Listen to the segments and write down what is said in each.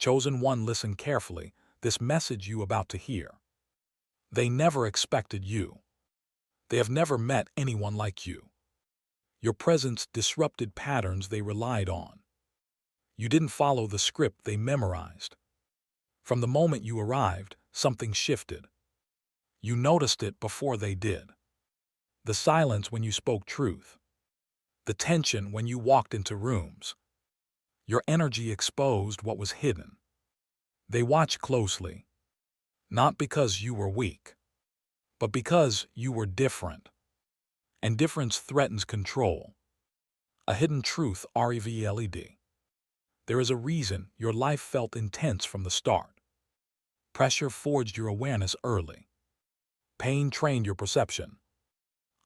Chosen one, listen carefully, this message you about to hear. They never expected you. They have never met anyone like you. Your presence disrupted patterns they relied on. You didn't follow the script they memorized. From the moment you arrived, something shifted. You noticed it before they did. The silence when you spoke truth. The tension when you walked into rooms. Your energy exposed what was hidden. They watched closely, not because you were weak, but because you were different. And difference threatens control. A hidden truth, REVELED. There is a reason your life felt intense from the start. Pressure forged your awareness early. Pain trained your perception.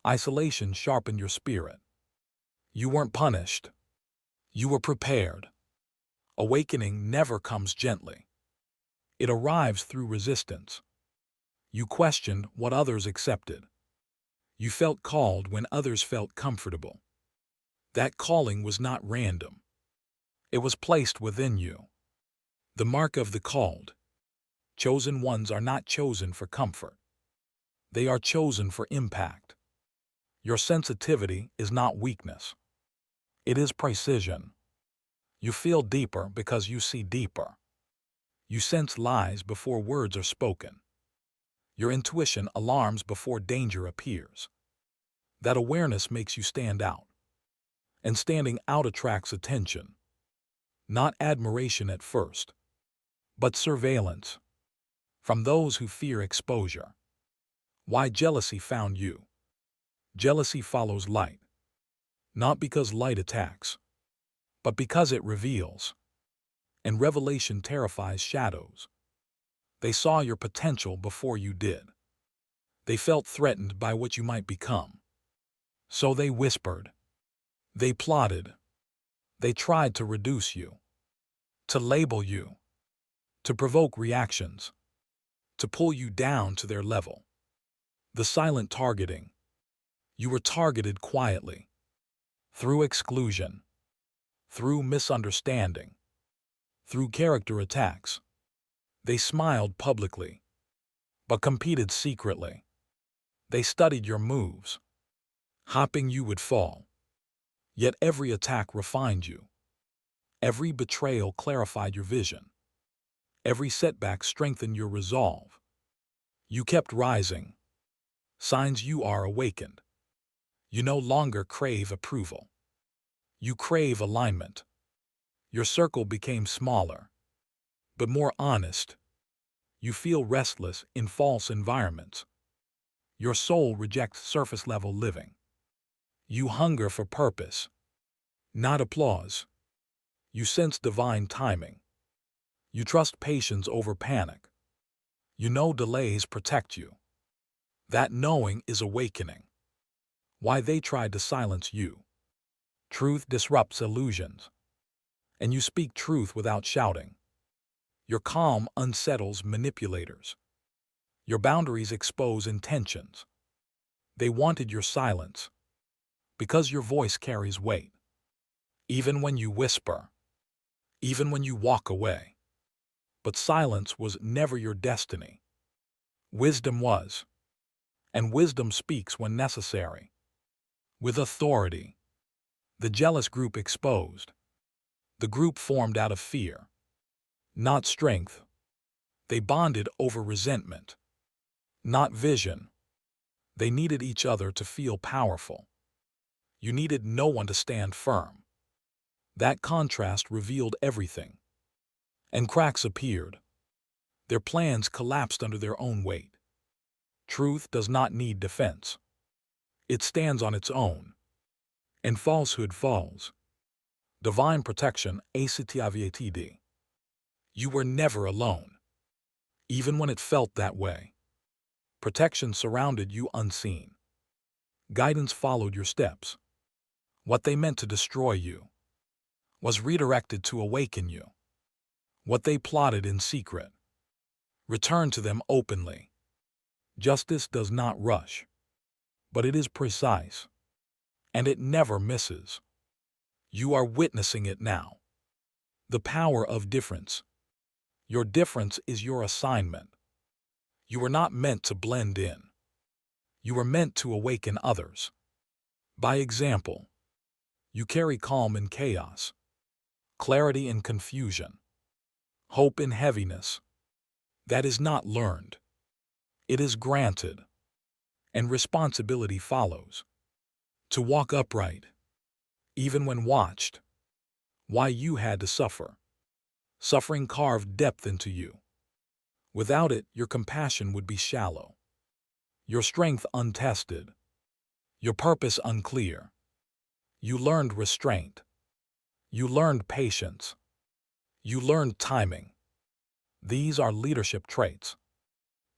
Isolation sharpened your spirit. You weren't punished. You were prepared. Awakening never comes gently. It arrives through resistance. You questioned what others accepted. You felt called when others felt comfortable. That calling was not random. It was placed within you. The mark of the called. Chosen ones are not chosen for comfort. They are chosen for impact. Your sensitivity is not weakness. It is precision. You feel deeper because you see deeper. You sense lies before words are spoken. Your intuition alarms before danger appears. That awareness makes you stand out. And standing out attracts attention. Not admiration at first, but surveillance. From those who fear exposure. Why jealousy found you? Jealousy follows light. Not because light attacks, but because it reveals. And revelation terrifies shadows. They saw your potential before you did. They felt threatened by what you might become. So they whispered. They plotted. They tried to reduce you. To label you. To provoke reactions. To pull you down to their level. The silent targeting. You were targeted quietly. Through exclusion. Through misunderstanding. Through character attacks. They smiled publicly, but competed secretly. They studied your moves, hoping you would fall. Yet every attack refined you. Every betrayal clarified your vision. Every setback strengthened your resolve. You kept rising. Signs you are awakened. You no longer crave approval. You crave alignment. Your circle became smaller, but more honest. You feel restless in false environments. Your soul rejects surface-level living. You hunger for purpose, not applause. You sense divine timing. You trust patience over panic. You know delays protect you. That knowing is awakening. Why they tried to silence you. Truth disrupts illusions. And you speak truth without shouting. Your calm unsettles manipulators. Your boundaries expose intentions. They wanted your silence. Because your voice carries weight. Even when you whisper. Even when you walk away. But silence was never your destiny. Wisdom was. And wisdom speaks when necessary. With authority. The jealous group exposed. The group formed out of fear. Not strength. They bonded over resentment. Not vision. They needed each other to feel powerful. You needed no one to stand firm. That contrast revealed everything. And cracks appeared. Their plans collapsed under their own weight. Truth does not need defense. It stands on its own. And falsehood falls. Divine protection, ACTIVATD. You were never alone. Even when it felt that way. Protection surrounded you unseen. Guidance followed your steps. What they meant to destroy you was redirected to awaken you. What they plotted in secret returned to them openly. Justice does not rush, but it is precise, and it never misses. You are witnessing it now. The power of difference. Your difference is your assignment. You were not meant to blend in. You were meant to awaken others. By example, you carry calm in chaos, clarity in confusion, hope in heaviness. That is not learned. It is granted, and responsibility follows. To walk upright, even when watched. Why you had to suffer. Suffering carved depth into you. Without it, your compassion would be shallow, your strength untested, your purpose unclear. You learned restraint. You learned patience. You learned timing. These are leadership traits.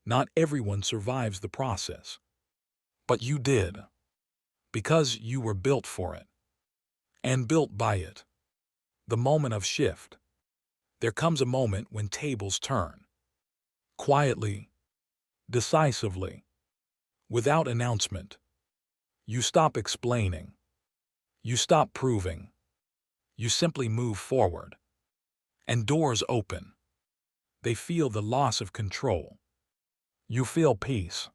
Not everyone survives the process. But you did, because you were built for it, and built by it. The moment of shift. There comes a moment when tables turn. Quietly, decisively, without announcement. You stop explaining. You stop proving. You simply move forward. And doors open. They feel the loss of control. You feel peace.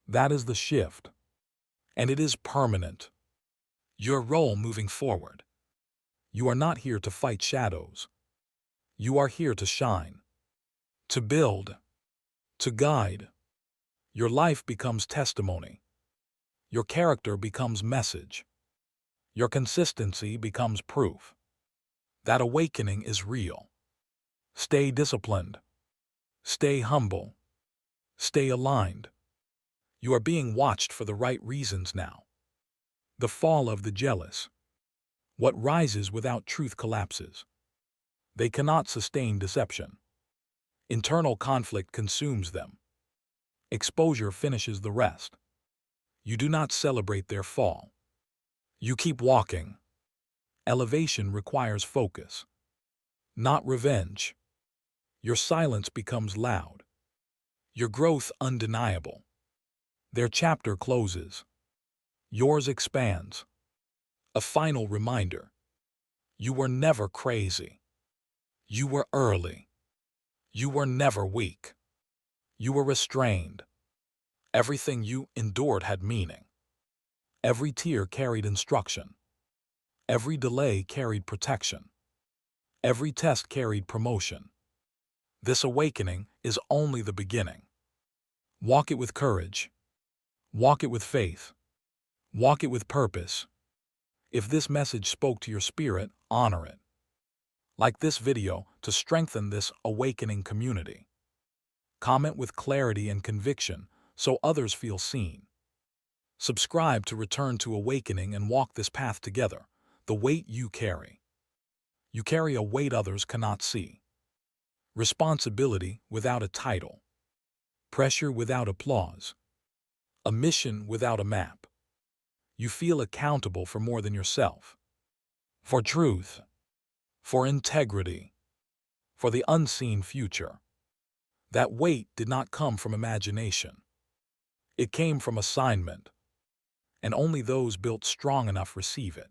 That is the shift. And it is permanent. Your role moving forward. You are not here to fight shadows. You are here to shine, to build, to guide. Your life becomes testimony. Your character becomes message. Your consistency becomes proof. That awakening is real. Stay disciplined. Stay humble. Stay aligned. You are being watched for the right reasons now. The fall of the jealous. What rises without truth collapses. They cannot sustain deception. Internal conflict consumes them. Exposure finishes the rest. You do not celebrate their fall. You keep walking. Elevation requires focus, not revenge. Your silence becomes loud. Your growth undeniable. Their chapter closes. Yours expands. A final reminder. You were never crazy. You were early. You were never weak. You were restrained. Everything you endured had meaning. Every tear carried instruction. Every delay carried protection. Every test carried promotion. This awakening is only the beginning. Walk it with courage. Walk it with faith. Walk it with purpose. If this message spoke to your spirit, honor it. Like this video to strengthen this awakening community. Comment with clarity and conviction so others feel seen. Subscribe to return to awakening and walk this path together. The weight you carry. You carry a weight others cannot see. Responsibility without a title. Pressure without applause. A mission without a map. You feel accountable for more than yourself. For truth. For integrity. For the unseen future. That weight did not come from imagination. It came from assignment. And only those built strong enough receive it.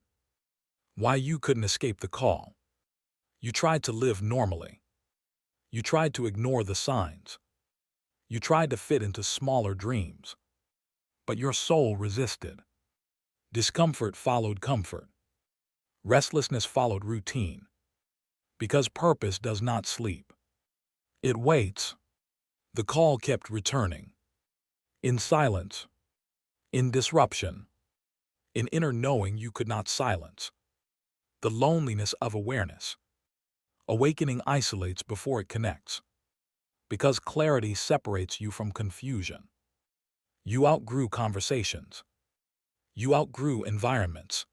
Why you couldn't escape the call. You tried to live normally. You tried to ignore the signs. You tried to fit into smaller dreams. But your soul resisted. Discomfort followed comfort. Restlessness followed routine. Because purpose does not sleep. It waits. The call kept returning. In silence. In disruption. In inner knowing you could not silence. The loneliness of awareness. Awakening isolates before it connects. Because clarity separates you from confusion. You outgrew conversations. You outgrew environments.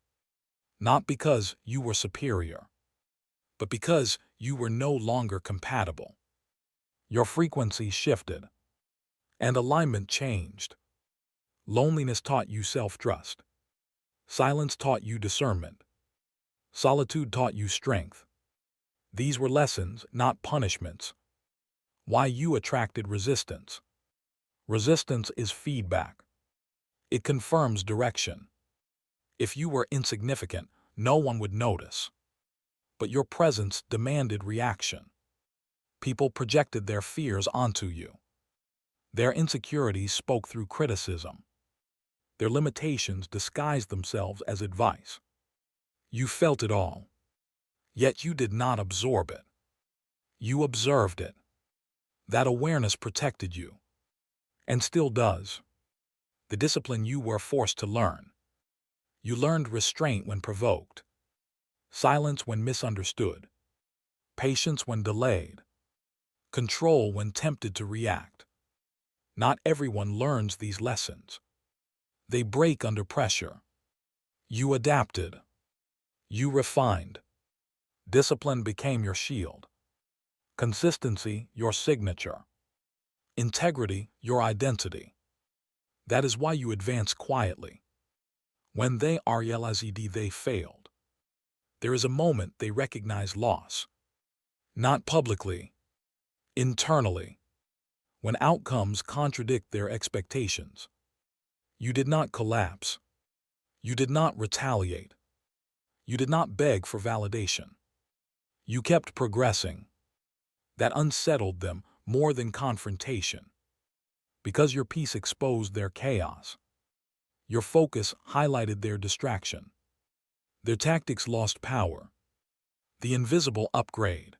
Not because you were superior, but because you were no longer compatible. Your frequency shifted, and alignment changed. Loneliness taught you self-trust. Silence taught you discernment. Solitude taught you strength. These were lessons, not punishments. Why you attracted resistance. Resistance is feedback. It confirms direction. If you were insignificant, no one would notice. But your presence demanded reaction. People projected their fears onto you. Their insecurities spoke through criticism. Their limitations disguised themselves as advice. You felt it all, yet you did not absorb it. You observed it. That awareness protected you, and still does. The discipline you were forced to learn. You learned restraint when provoked, silence when misunderstood, patience when delayed, control when tempted to react. Not everyone learns these lessons. They break under pressure. You adapted. You refined. Discipline became your shield. Consistency, your signature. Integrity, your identity. That is why you advance quietly. When they realized they failed, there is a moment they recognize loss. Not publicly, internally. When outcomes contradict their expectations. You did not collapse. You did not retaliate. You did not beg for validation. You kept progressing. That unsettled them more than confrontation. Because your peace exposed their chaos. Your focus highlighted their distraction. Their tactics lost power. The invisible upgrade.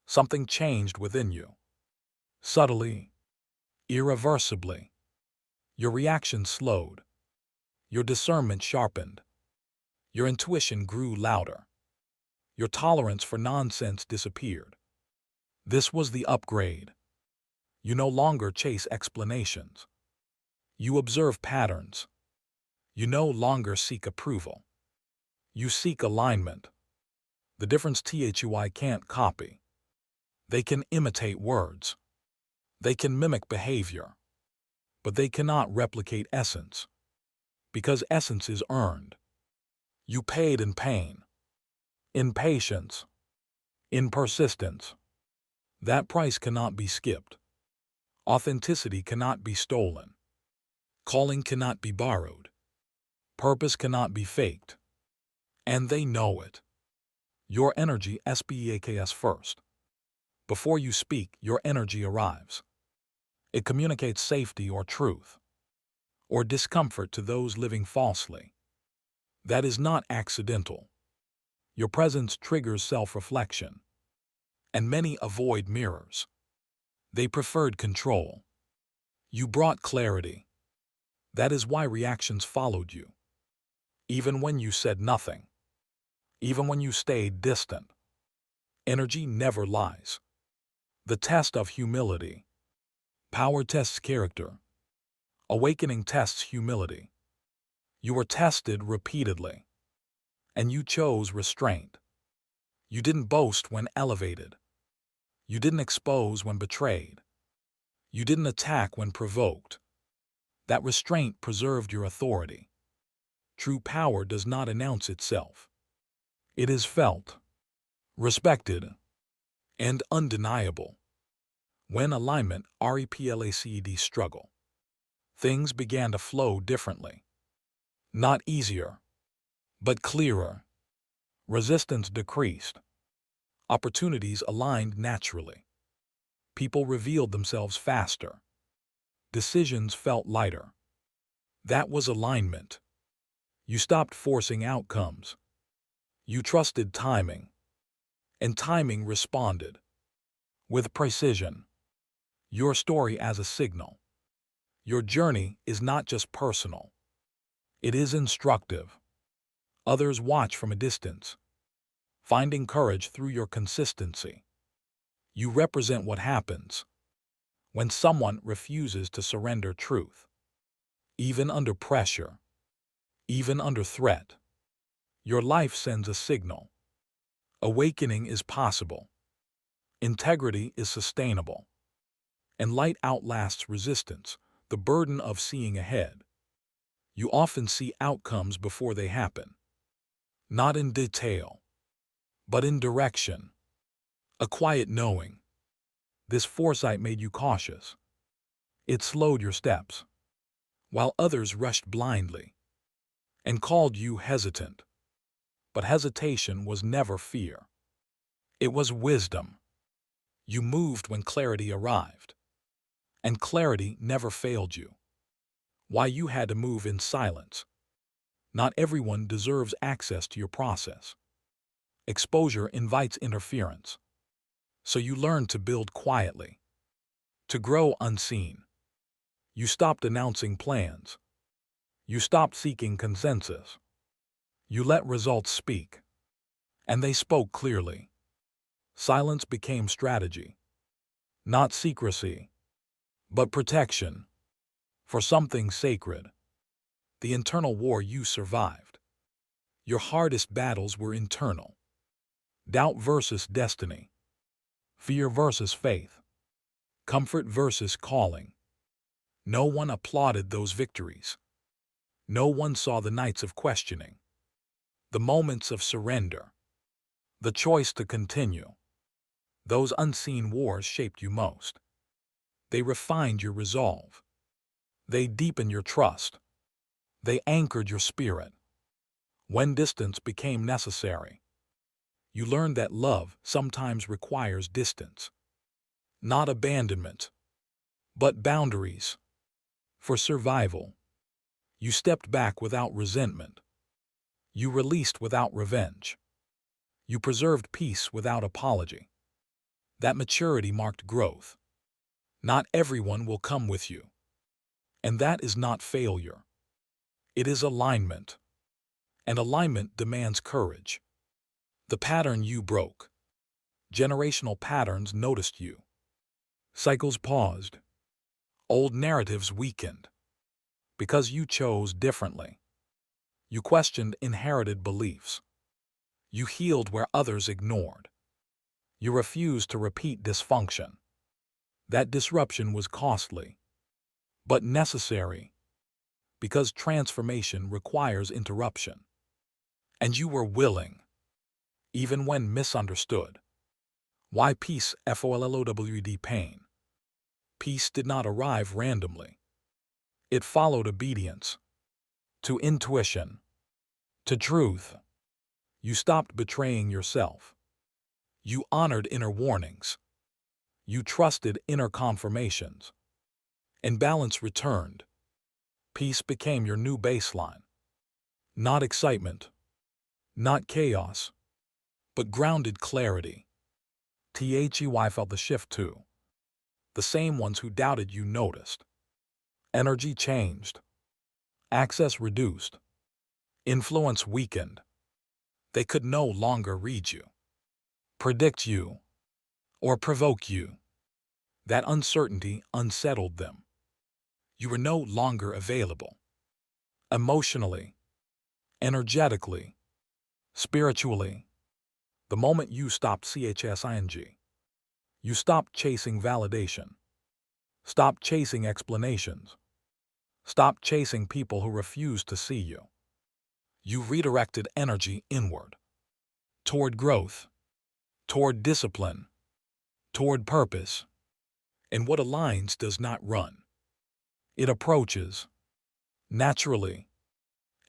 Something changed within you. Subtly, irreversibly. Your reaction slowed. Your discernment sharpened. Your intuition grew louder. Your tolerance for nonsense disappeared. This was the upgrade. You no longer chase explanations. You observe patterns. You no longer seek approval. You seek alignment. The difference THUI can't copy. They can imitate words. They can mimic behavior. But they cannot replicate essence. Because essence is earned. You paid in pain, in patience, in persistence. That price cannot be skipped. Authenticity cannot be stolen. Calling cannot be borrowed. Purpose cannot be faked. And they know it. Your energy speaks first. Before you speak, your energy arrives. It communicates safety or truth, or discomfort to those living falsely. That is not accidental. Your presence triggers self-reflection. And many avoid mirrors. They preferred control. You brought clarity. That is why reactions followed you. Even when you said nothing. Even when you stayed distant. Energy never lies. The test of humility. Power tests character. Awakening tests humility. You were tested repeatedly. And you chose restraint. You didn't boast when elevated. You didn't expose when betrayed. You didn't attack when provoked. That restraint preserved your authority. True power does not announce itself. It is felt, respected, and undeniable. When alignment replaced struggle, things began to flow differently. Not easier, but clearer. Resistance decreased. Opportunities aligned naturally. People revealed themselves faster. Decisions felt lighter. That was alignment. You stopped forcing outcomes. You trusted timing. And timing responded. With precision. Your story as a signal. Your journey is not just personal. It is instructive. Others watch from a distance, finding courage through your consistency. You represent what happens when someone refuses to surrender truth. Even under pressure, even under threat, your life sends a signal. Awakening is possible. Integrity is sustainable. And light outlasts resistance, the burden of seeing ahead. You often see outcomes before they happen. Not in detail, but in direction. A quiet knowing. This foresight made you cautious. It slowed your steps, while others rushed blindly and called you hesitant. But hesitation was never fear. It was wisdom. You moved when clarity arrived, and clarity never failed you. Why you had to move in silence. Not everyone deserves access to your process. Exposure invites interference. So you learned to build quietly, to grow unseen. You stopped announcing plans. You stopped seeking consensus. You let results speak. And they spoke clearly. Silence became strategy. Not secrecy, but protection. For something sacred. The internal war you survived. Your hardest battles were internal. Doubt versus destiny. Fear versus faith. Comfort versus calling. No one applauded those victories. No one saw the nights of questioning. The moments of surrender. The choice to continue. Those unseen wars shaped you most. They refined your resolve. They deepened your trust. They anchored your spirit. When distance became necessary, you learned that love sometimes requires distance. Not abandonment, but boundaries. For survival, you stepped back without resentment. You released without revenge. You preserved peace without apology. That maturity marked growth. Not everyone will come with you. And that is not failure. It is alignment. And alignment demands courage. The pattern you broke. Generational patterns noticed you. Cycles paused. Old narratives weakened. Because you chose differently. You questioned inherited beliefs. You healed where others ignored. You refused to repeat dysfunction. That disruption was costly, but necessary, because transformation requires interruption. And you were willing, even when misunderstood. Why peace FOLLOWD pain? Peace did not arrive randomly. It followed obedience. To intuition. To truth. You stopped betraying yourself. You honored inner warnings. You trusted inner confirmations. And balance returned. Peace became your new baseline. Not excitement. Not chaos. But grounded clarity. THEY felt the shift too. The same ones who doubted you noticed. Energy changed. Access reduced. Influence weakened. They could no longer read you, predict you, or provoke you. That uncertainty unsettled them. You were no longer available. Emotionally, energetically, spiritually. The moment you stopped CHSING, you stopped chasing validation. Stopped chasing explanations. Stopped chasing people who refused to see you. You redirected energy inward. Toward growth. Toward discipline. Toward purpose. And what aligns does not run. It approaches. Naturally.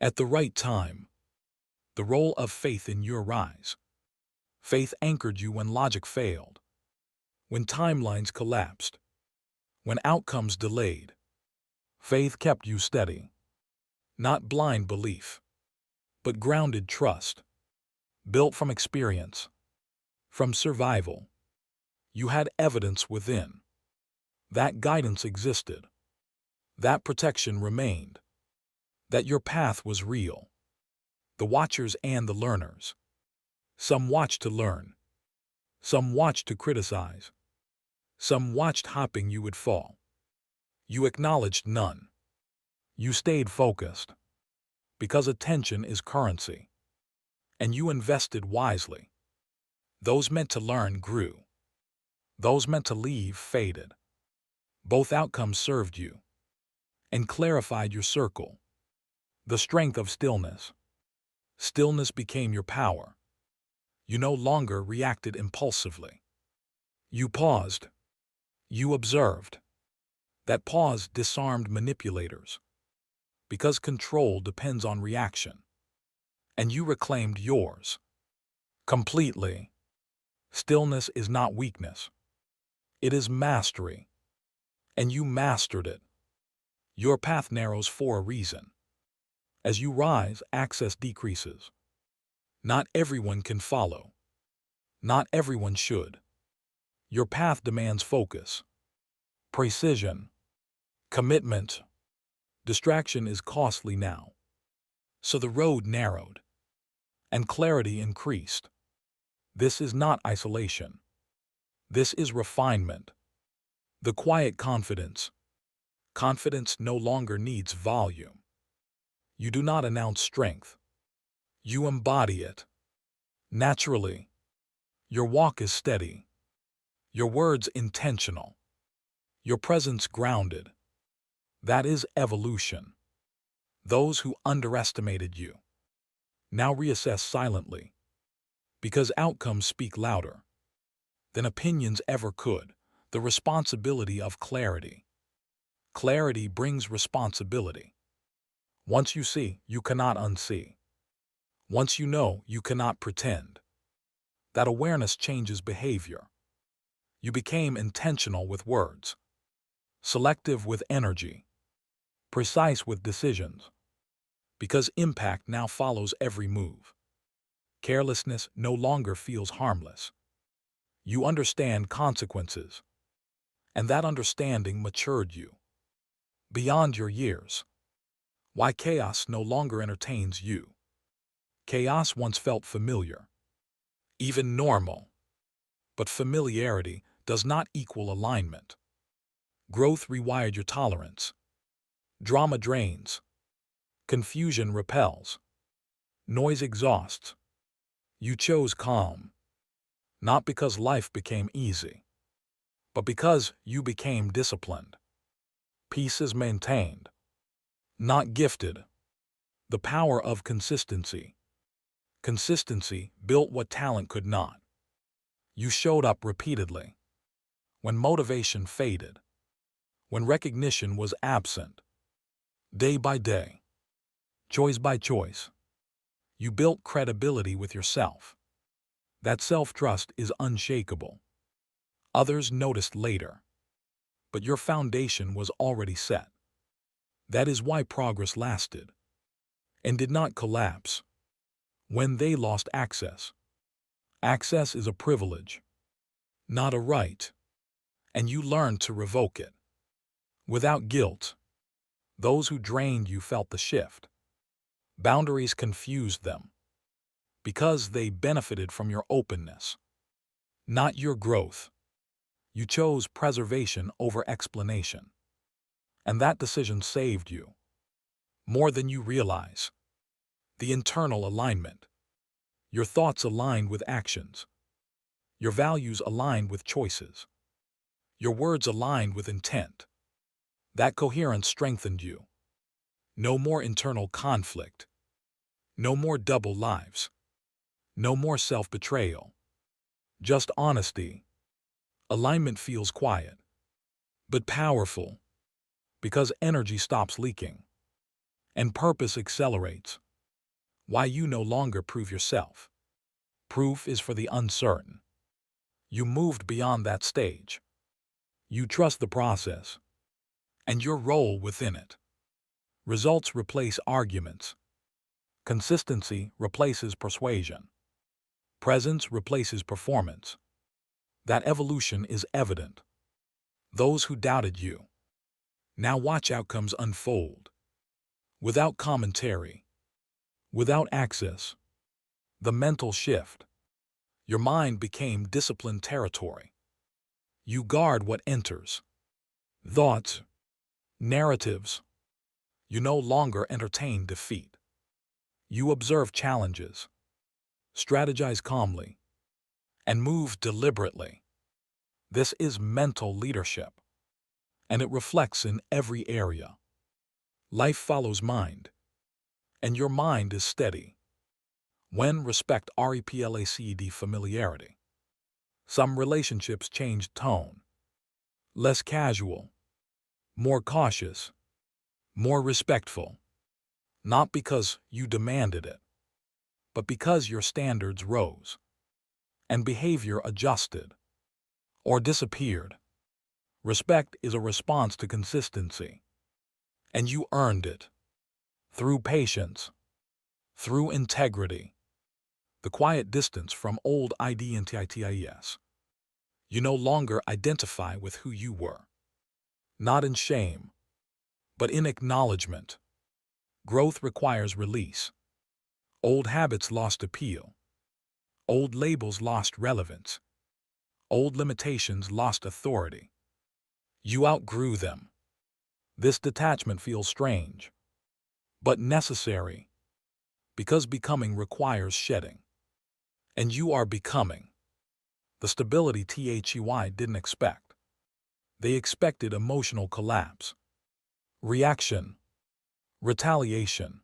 At the right time. The role of faith in your rise. Faith anchored you when logic failed. When timelines collapsed. When outcomes delayed. Faith kept you steady. Not blind belief, but grounded trust. Built from experience. From survival. You had evidence within. That guidance existed. That protection remained. That your path was real. The watchers and the learners. Some watched to learn. Some watched to criticize. Some watched hoping you would fall. You acknowledged none. You stayed focused. Because attention is currency. And you invested wisely. Those meant to learn grew. Those meant to leave faded. Both outcomes served you. And clarified your circle. The strength of stillness. Stillness became your power. You no longer reacted impulsively. You paused. You observed. That pause disarmed manipulators. Because control depends on reaction. And you reclaimed yours. Completely. Stillness is not weakness. It is mastery, and you mastered it. Your path narrows for a reason. As you rise, access decreases. Not everyone can follow. Not everyone should. Your path demands focus, precision, commitment. Distraction is costly now. So the road narrowed, and clarity increased. This is not isolation. This is refinement. The quiet confidence. Confidence no longer needs volume. You do not announce strength. You embody it. Naturally. Your walk is steady. Your words intentional. Your presence grounded. That is evolution. Those who underestimated you now reassess silently, because outcomes speak louder than opinions ever could. The responsibility of clarity. Clarity brings responsibility. Once you see, you cannot unsee. Once you know, you cannot pretend. That awareness changes behavior. You became intentional with words, selective with energy, precise with decisions, because impact now follows every move. Carelessness no longer feels harmless. You understand consequences, and that understanding matured you beyond your years. Why chaos no longer entertains you. Chaos once felt familiar, even normal. But familiarity does not equal alignment. Growth rewired your tolerance. Drama drains. Confusion repels. Noise exhausts. You chose calm, not because life became easy, but because you became disciplined. Peace is maintained, not gifted. The power of consistency. Consistency built what talent could not. You showed up repeatedly. When motivation faded. When recognition was absent. Day by day. Choice by choice. You built credibility with yourself. That self-trust is unshakable. Others noticed later. But your foundation was already set. That is why progress lasted and did not collapse when they lost access. Access is a privilege, not a right, and you learned to revoke it without guilt. Those who drained you felt the shift. Boundaries confused them because they benefited from your openness, not your growth. You chose preservation over explanation, and that decision saved you more than you realize. The internal alignment. Your thoughts aligned with actions. Your values aligned with choices. Your words aligned with intent. That coherence strengthened you. No more internal conflict. No more double lives. No more self-betrayal. Just honesty. Alignment feels quiet, but powerful, because energy stops leaking, and purpose accelerates. Why you no longer prove yourself. Proof is for the uncertain. You moved beyond that stage. You trust the process, and your role within it. Results replace arguments. Consistency replaces persuasion. Presence replaces performance. That evolution is evident. Those who doubted you now watch outcomes unfold. Without commentary. Without access. The mental shift. Your mind became disciplined territory. You guard what enters. Thoughts. Narratives. You no longer entertain defeat. You observe challenges. Strategize calmly. And move deliberately. This is mental leadership. And it reflects in every area. Life follows mind. And your mind is steady. When respect replaced familiarity. Some relationships changed tone. Less casual. More cautious. More respectful. Not because you demanded it, but because your standards rose. And behavior adjusted. Or disappeared. Respect is a response to consistency, and you earned it through patience, through integrity, the quiet distance from old identities. You no longer identify with who you were, not in shame, but in acknowledgement. Growth requires release. Old habits lost appeal. Old labels lost relevance. Old limitations lost authority. You outgrew them. This detachment feels strange, but necessary, because becoming requires shedding. And you are becoming the stability THEY didn't expect. They expected emotional collapse, reaction, retaliation.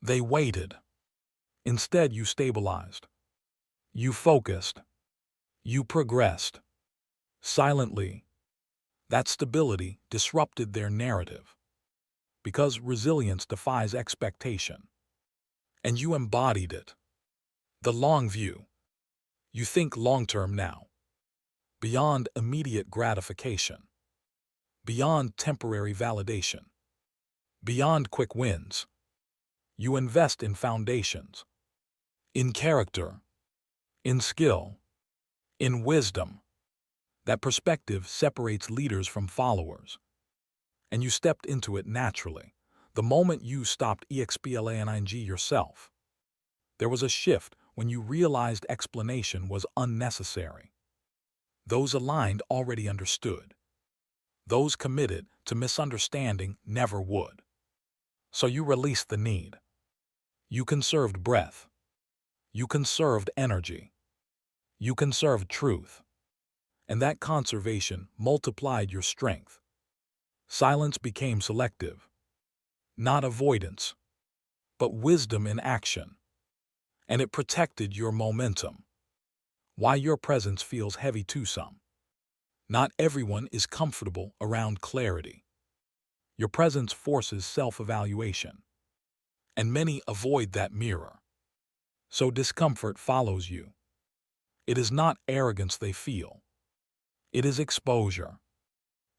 They waited. Instead, you stabilized. You focused. You progressed. Silently, that stability disrupted their narrative, because resilience defies expectation. And you embodied it. The long view. You think long-term now, beyond immediate gratification, beyond temporary validation, beyond quick wins. You invest in foundations, in character, in skill, in wisdom. That perspective separates leaders from followers, and you stepped into it naturally. The moment you stopped explaining yourself, there was a shift when you realized explanation was unnecessary. Those aligned already understood. Those committed to misunderstanding never would. So you released the need. You conserved breath. You conserved energy. You conserved truth. And that conservation multiplied your strength. Silence became selective, not avoidance, but wisdom in action. And it protected your momentum. Why your presence feels heavy to some. Not everyone is comfortable around clarity. Your presence forces self-evaluation, and many avoid that mirror. So discomfort follows you. It is not arrogance they feel. It is exposure.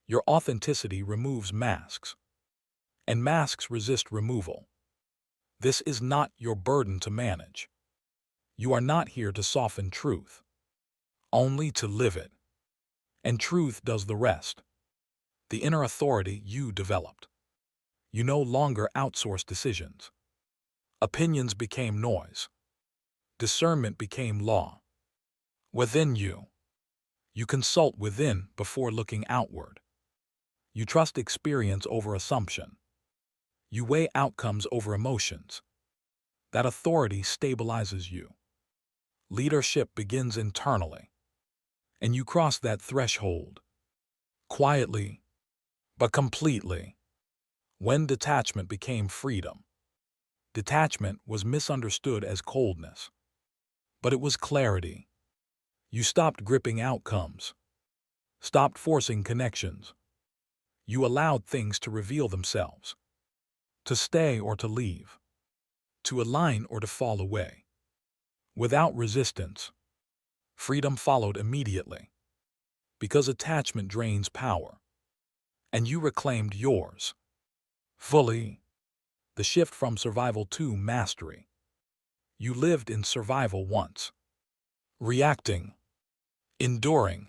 Your authenticity removes masks, and masks resist removal. This is not your burden to manage. You are not here to soften truth, only to live it. And truth does the rest. The inner authority you developed. You no longer outsource decisions. Opinions became noise. Discernment became law. Within you, you consult within before looking outward. You trust experience over assumption. You weigh outcomes over emotions. That authority stabilizes you. Leadership begins internally, and you cross that threshold, quietly, but completely, when detachment became freedom. Detachment was misunderstood as coldness, but it was clarity. You stopped gripping outcomes, stopped forcing connections. You allowed things to reveal themselves, to stay or to leave, to align or to fall away. Without resistance, freedom followed immediately, because attachment drains power, and you reclaimed yours. Fully, the shift from survival to mastery. You lived in survival once, reacting, enduring,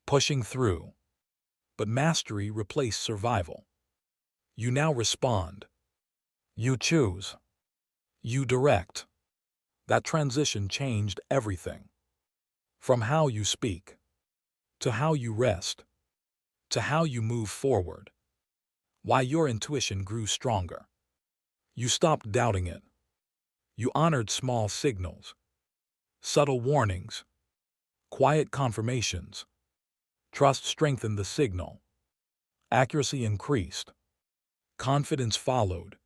pushing through, but mastery replaced survival. You now respond. You choose. You direct. That transition changed everything. From how you speak, to how you rest, to how you move forward. Why your intuition grew stronger. You stopped doubting it. You honored small signals, subtle warnings, quiet confirmations. Trust strengthened the signal. Accuracy increased. Confidence followed.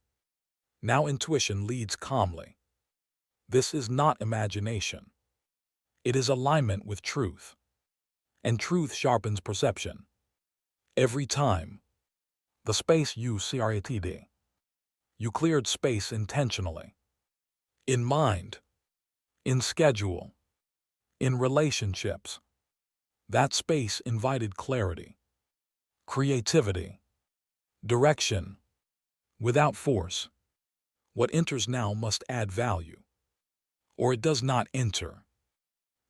Now intuition leads calmly. This is not imagination. It is alignment with truth. And truth sharpens perception. Every time. The space you created. You cleared space intentionally. In mind. In schedule. In relationships. That space invited clarity. creativity, direction, without force. What enters now must add value, or it does not enter.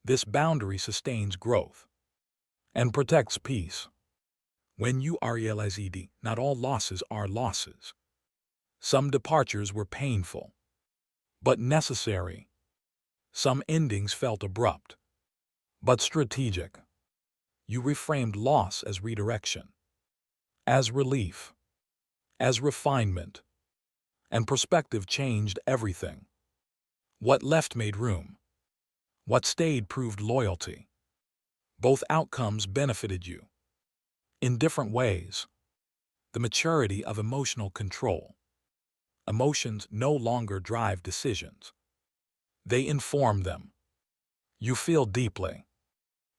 This boundary sustains growth and protects peace. When you realize, not all losses are losses. Some departures were painful, but necessary. Some endings felt abrupt, but strategic. You reframed loss as redirection, as relief, as refinement, and perspective changed everything. What left made room. What stayed proved loyalty. Both outcomes benefited you in different ways. The maturity of emotional control. Emotions no longer drive decisions. They inform them. You feel deeply,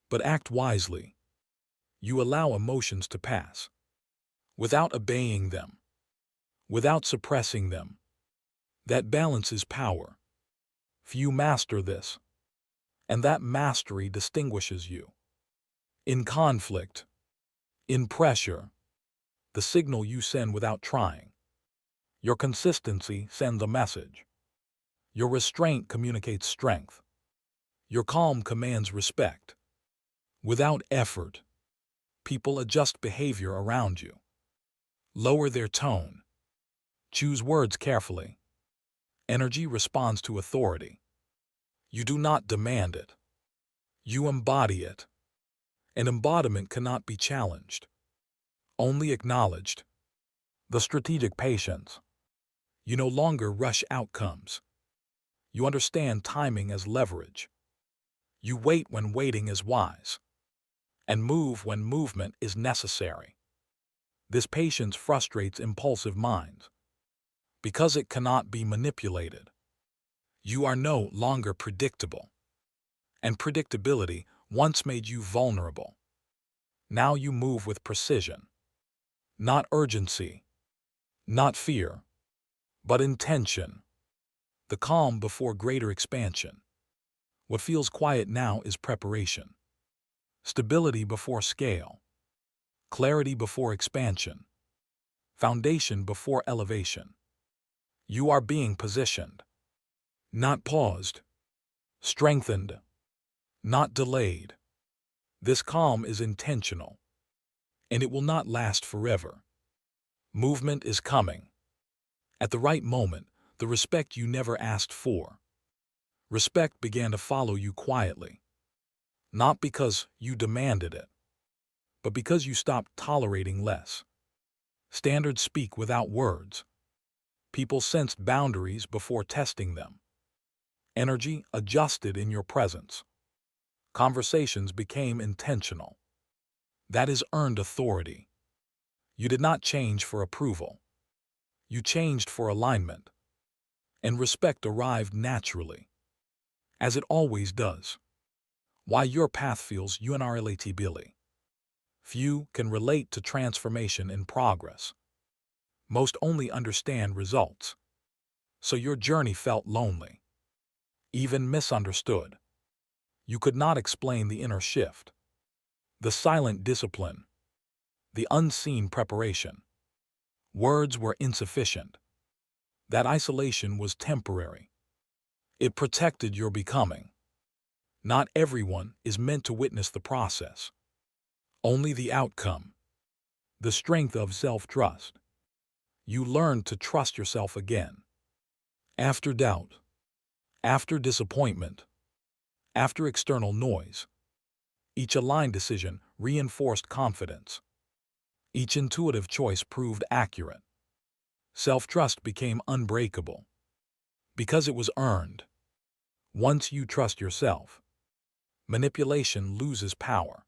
but act wisely. You allow emotions to pass, without obeying them, without suppressing them. That balances power. Few master this, and that mastery distinguishes you. In conflict, in pressure, the signal you send without trying. Your consistency sends a message. Your restraint communicates strength. Your calm commands respect. Without effort, people adjust behavior around you. Lower their tone. Choose words carefully. Energy responds to authority. You do not demand it. You embody it. An embodiment cannot be challenged, only acknowledged. The strategic patience. You no longer rush outcomes. You understand timing as leverage. You wait when waiting is wise, and move when movement is necessary. This patience frustrates impulsive minds because it cannot be manipulated. You are no longer predictable, and predictability once made you vulnerable. Now you move with precision, not urgency, not fear, but intention. The calm before greater expansion. What feels quiet now is preparation. Stability before scale. Clarity before expansion. Foundation before elevation. You are being positioned, not paused. Strengthened, not delayed. This calm is intentional, and it will not last forever. Movement is coming. At the right moment, the respect you never asked for. Respect began to follow you quietly, not because you demanded it, but because you stopped tolerating less. Standards speak without words. People sensed boundaries before testing them. Energy adjusted in your presence. Conversations became intentional. That is earned authority. You did not change for approval. You changed for alignment. And respect arrived naturally, as it always does. Why your path feels unrelatability. Few can relate to transformation in progress. Most only understand results. So your journey felt lonely, even misunderstood. You could not explain the inner shift, the silent discipline, the unseen preparation. Words were insufficient. That isolation was temporary. It protected your becoming. Not everyone is meant to witness the process. Only the outcome. The strength of self-trust. You learned to trust yourself again. After doubt. After disappointment. After external noise. Each aligned decision reinforced confidence. Each intuitive choice proved accurate. Self-trust became unbreakable. Because it was earned. Once you trust yourself, manipulation loses power.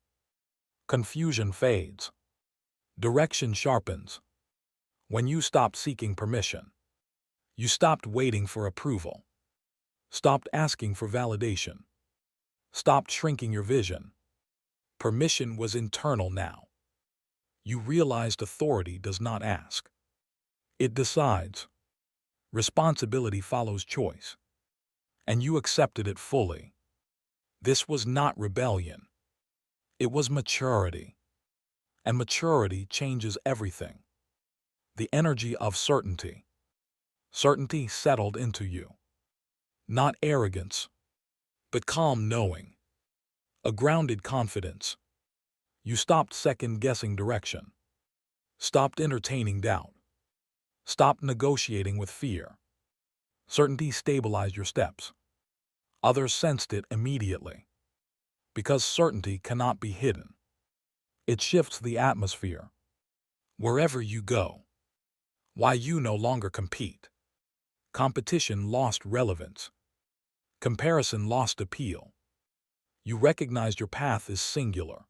Confusion fades. Direction sharpens. When you stopped seeking permission, you stopped waiting for approval, stopped asking for validation, stopped shrinking your vision. Permission was internal now. You realized authority does not ask. It decides. Responsibility follows choice. And you accepted it fully. This was not rebellion. It was maturity. And maturity changes everything. The energy of certainty. Certainty settled into you. Not arrogance, but calm knowing. A grounded confidence. You stopped second-guessing direction. Stopped entertaining doubt. Stopped negotiating with fear. Certainty stabilized your steps. Others sensed it immediately. Because certainty cannot be hidden. It shifts the atmosphere. Wherever you go. Why you no longer compete. Competition lost relevance. Comparison lost appeal. You recognized your path is singular.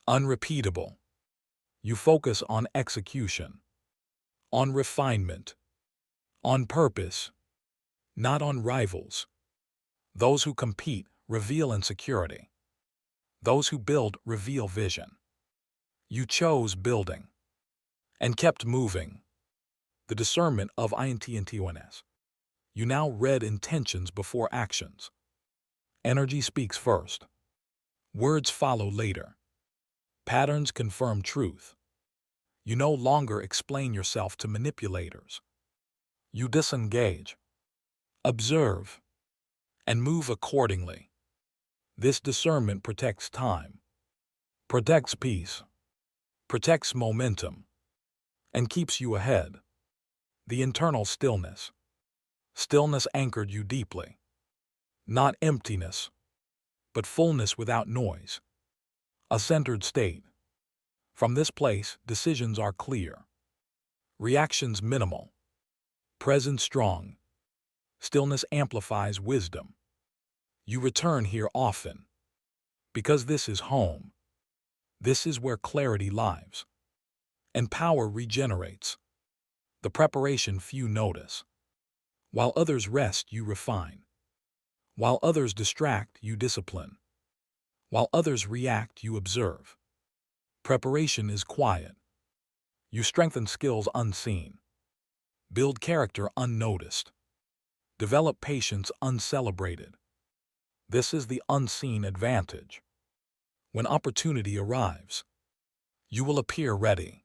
Unrepeatable. You focus on execution. On refinement. On purpose. Not on rivals. Those who compete reveal insecurity. Those who build reveal vision. You chose building. And kept moving. The discernment of intns. You now read intentions before actions. Energy speaks first. Words follow later. Patterns confirm truth. You no longer explain yourself to manipulators. You disengage. Observe. And move accordingly. This discernment protects time. Protects peace. Protects momentum. And keeps you ahead. The internal stillness. Stillness anchored you deeply. Not emptiness, but fullness without noise. A centered state. From this place, decisions are clear. Reactions minimal. Presence strong. Stillness amplifies wisdom. You return here often. Because this is home. This is where clarity lives. And power regenerates. The preparation few notice. While others rest, you refine. While others distract, you discipline. While others react, you observe. Preparation is quiet. You strengthen skills unseen. Build character unnoticed. Develop patience uncelebrated. This is the unseen advantage. When opportunity arrives, you will appear ready.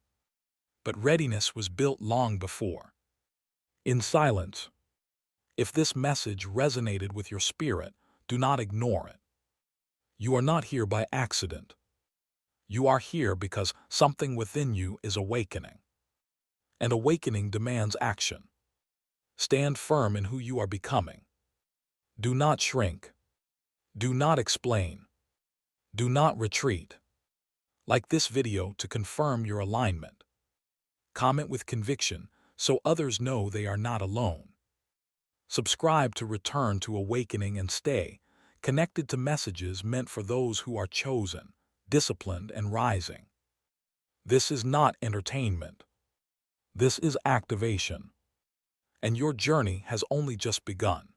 But readiness was built long before. In silence. If this message resonated with your spirit, do not ignore it. You are not here by accident. You are here because something within you is awakening. And awakening demands action. Stand firm in who you are becoming. Do not shrink. Do not explain. Do not retreat. Like this video to confirm your alignment. Comment with conviction so others know they are not alone. Subscribe to return to awakening and stay connected to messages meant for those who are chosen, disciplined, and rising. This is not entertainment. This is activation. And your journey has only just begun.